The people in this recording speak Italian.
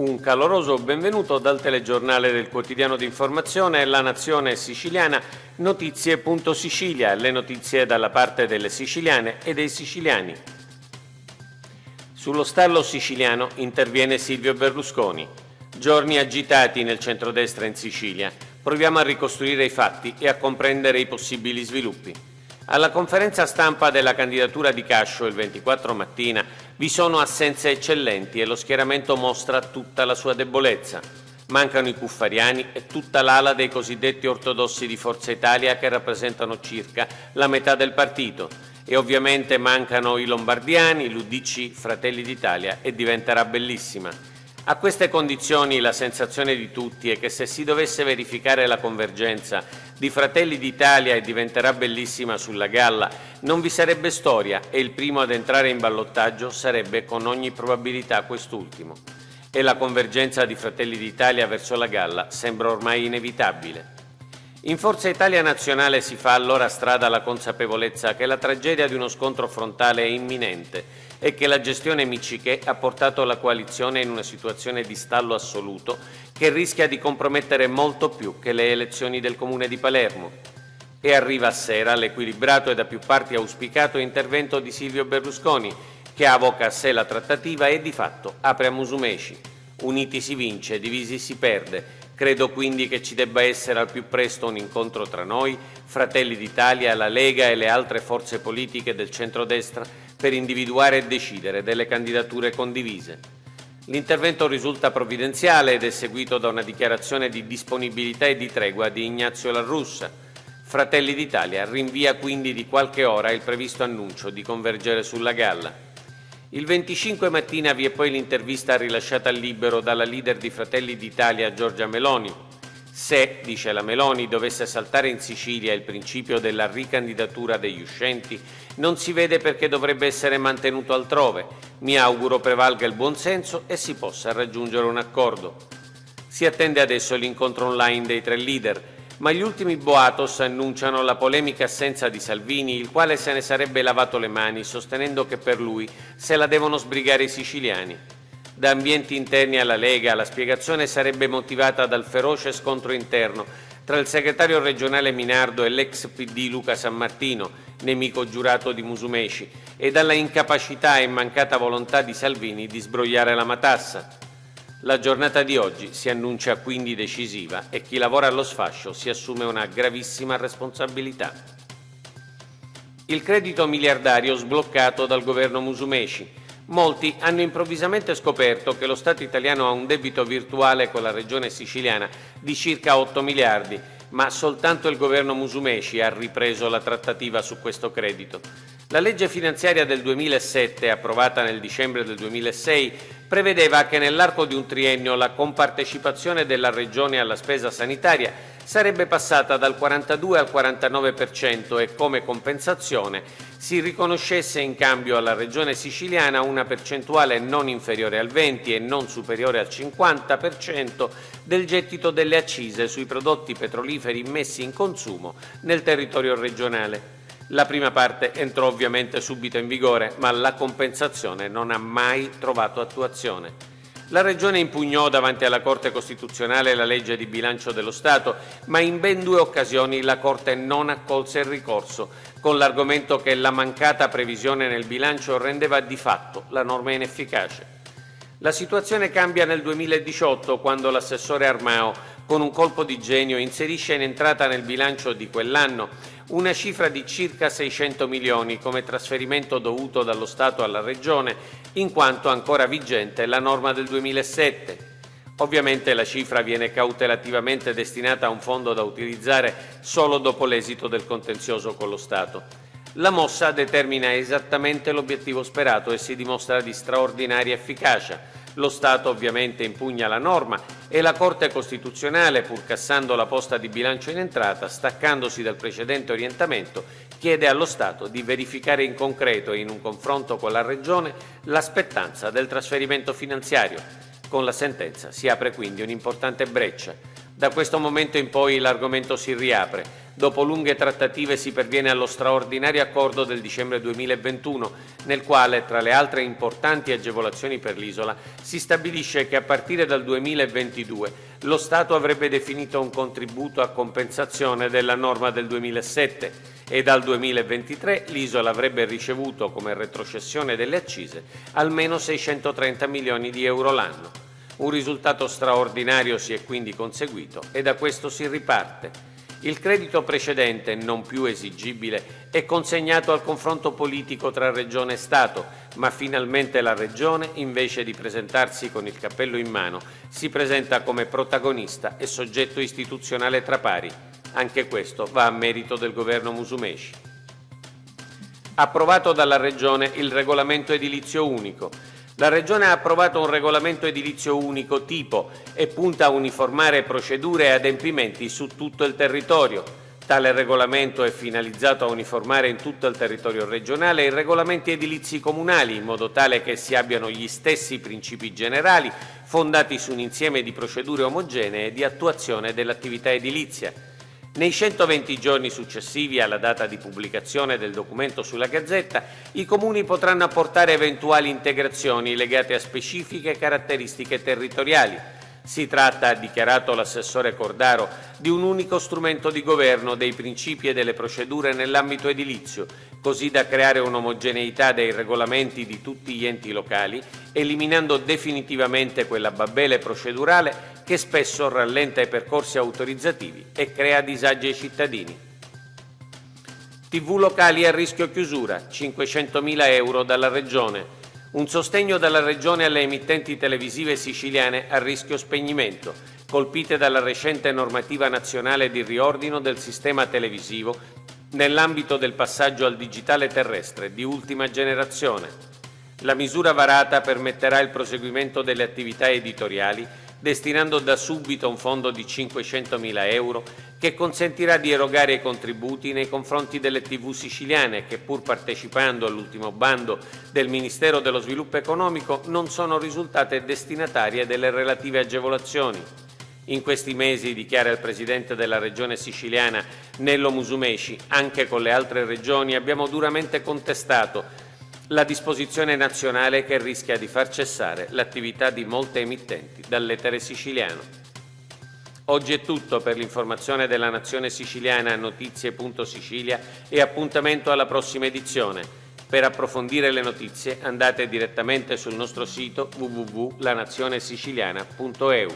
Un caloroso benvenuto dal telegiornale del quotidiano di informazione La Nazione Siciliana, Notizie.Sicilia, le notizie dalla parte delle siciliane e dei siciliani. Sullo stallo siciliano interviene Silvio Berlusconi. Giorni agitati nel centrodestra in Sicilia. Proviamo a ricostruire i fatti e a comprendere i possibili sviluppi. Alla conferenza stampa della candidatura di Cascio il 24 mattina vi sono assenze eccellenti e lo schieramento mostra tutta la sua debolezza. Mancano i cuffariani e tutta l'ala dei cosiddetti ortodossi di Forza Italia che rappresentano circa la metà del partito. E ovviamente mancano i lombardiani, l'UDC, Fratelli d'Italia e diventerà bellissima. A queste condizioni la sensazione di tutti è che se si dovesse verificare la convergenza di Fratelli d'Italia e diventerà bellissima sulla galla, non vi sarebbe storia e il primo ad entrare in ballottaggio sarebbe con ogni probabilità quest'ultimo. E la convergenza di Fratelli d'Italia verso la galla sembra ormai inevitabile. In Forza Italia Nazionale si fa allora strada la consapevolezza che la tragedia di uno scontro frontale è imminente e che la gestione Miccichè ha portato la coalizione in una situazione di stallo assoluto che rischia di compromettere molto più che le elezioni del Comune di Palermo. E arriva a sera l'equilibrato e da più parti auspicato intervento di Silvio Berlusconi, che avoca a sé la trattativa e di fatto apre a Musumeci. Uniti si vince, divisi si perde. Credo quindi che ci debba essere al più presto un incontro tra noi, Fratelli d'Italia, la Lega e le altre forze politiche del centrodestra per individuare e decidere delle candidature condivise. L'intervento risulta provvidenziale ed è seguito da una dichiarazione di disponibilità e di tregua di Ignazio La Russa. Fratelli d'Italia rinvia quindi di qualche ora il previsto annuncio di convergere sulla galla. Il 25 mattina vi è poi l'intervista rilasciata al Libero dalla leader di Fratelli d'Italia Giorgia Meloni. Se, dice la Meloni, dovesse saltare in Sicilia il principio della ricandidatura degli uscenti, non si vede perché dovrebbe essere mantenuto altrove. Mi auguro prevalga il buonsenso e si possa raggiungere un accordo. Si attende adesso l'incontro online dei tre leader, ma gli ultimi boatos annunciano la polemica assenza di Salvini, il quale se ne sarebbe lavato le mani, sostenendo che per lui se la devono sbrigare i siciliani. Da ambienti interni alla Lega la spiegazione sarebbe motivata dal feroce scontro interno tra il segretario regionale Minardo e l'ex PD Luca Sammartino, nemico giurato di Musumeci, e dalla incapacità e mancata volontà di Salvini di sbrogliare la matassa. La giornata di oggi si annuncia quindi decisiva e chi lavora allo sfascio si assume una gravissima responsabilità. Il credito miliardario sbloccato dal governo Musumeci. Molti hanno improvvisamente scoperto che lo Stato italiano ha un debito virtuale con la regione siciliana di circa 8 miliardi, ma soltanto il governo Musumeci ha ripreso la trattativa su questo credito. La legge finanziaria del 2007, approvata nel dicembre del 2006, prevedeva che nell'arco di un triennio la compartecipazione della Regione alla spesa sanitaria sarebbe passata dal 42 al 49% e come compensazione si riconoscesse in cambio alla Regione siciliana una percentuale non inferiore al 20 e non superiore al 50% del gettito delle accise sui prodotti petroliferi messi in consumo nel territorio regionale. La prima parte entrò ovviamente subito in vigore, ma la compensazione non ha mai trovato attuazione. La Regione impugnò davanti alla Corte Costituzionale la legge di bilancio dello Stato, ma in ben 2 occasioni la Corte non accolse il ricorso, con l'argomento che la mancata previsione nel bilancio rendeva di fatto la norma inefficace. La situazione cambia nel 2018 quando l'assessore Armao, con un colpo di genio, inserisce in entrata nel bilancio di quell'anno una cifra di circa 600 milioni come trasferimento dovuto dallo Stato alla Regione, in quanto ancora vigente la norma del 2007. Ovviamente la cifra viene cautelativamente destinata a un fondo da utilizzare solo dopo l'esito del contenzioso con lo Stato. La mossa determina esattamente l'obiettivo sperato e si dimostra di straordinaria efficacia. Lo Stato ovviamente impugna la norma e la Corte Costituzionale, pur cassando la posta di bilancio in entrata, staccandosi dal precedente orientamento, chiede allo Stato di verificare in concreto e in un confronto con la Regione la spettanza del trasferimento finanziario. Con la sentenza si apre quindi un'importante breccia. Da questo momento in poi l'argomento si riapre. Dopo lunghe trattative si perviene allo straordinario accordo del dicembre 2021, nel quale, tra le altre importanti agevolazioni per l'isola, si stabilisce che a partire dal 2022 lo Stato avrebbe definito un contributo a compensazione della norma del 2007 e dal 2023 l'isola avrebbe ricevuto, come retrocessione delle accise, almeno 630 milioni di euro l'anno. Un risultato straordinario si è quindi conseguito e da questo si riparte. Il credito precedente, non più esigibile, è consegnato al confronto politico tra Regione e Stato, ma finalmente la Regione, invece di presentarsi con il cappello in mano, si presenta come protagonista e soggetto istituzionale tra pari. Anche questo va a merito del governo Musumeci. Approvato dalla Regione il regolamento edilizio unico. La Regione ha approvato un regolamento edilizio unico tipo e punta a uniformare procedure e adempimenti su tutto il territorio. Tale regolamento è finalizzato a uniformare in tutto il territorio regionale i regolamenti edilizi comunali, in modo tale che si abbiano gli stessi principi generali fondati su un insieme di procedure omogenee di attuazione dell'attività edilizia. Nei 120 giorni successivi alla data di pubblicazione del documento sulla Gazzetta, i comuni potranno apportare eventuali integrazioni legate a specifiche caratteristiche territoriali. Si tratta, ha dichiarato l'assessore Cordaro, di un unico strumento di governo dei principi e delle procedure nell'ambito edilizio, così da creare un'omogeneità dei regolamenti di tutti gli enti locali, eliminando definitivamente quella babele procedurale che spesso rallenta i percorsi autorizzativi e crea disagi ai cittadini. TV locali a rischio chiusura, 500.000 euro dalla Regione. Un sostegno dalla Regione alle emittenti televisive siciliane a rischio spegnimento, colpite dalla recente normativa nazionale di riordino del sistema televisivo nell'ambito del passaggio al digitale terrestre di ultima generazione. La misura varata permetterà il proseguimento delle attività editoriali, destinando da subito un fondo di 500.000 euro che consentirà di erogare i contributi nei confronti delle TV siciliane che, pur partecipando all'ultimo bando del Ministero dello Sviluppo Economico, non sono risultate destinatarie delle relative agevolazioni. In questi mesi, dichiara il Presidente della Regione siciliana Nello Musumeci, anche con le altre regioni abbiamo duramente contestato la disposizione nazionale che rischia di far cessare l'attività di molte emittenti dall'etere siciliano. Oggi è tutto per l'informazione della Nazione Siciliana a notizie.sicilia e appuntamento alla prossima edizione. Per approfondire le notizie andate direttamente sul nostro sito www.lanazionesiciliana.eu.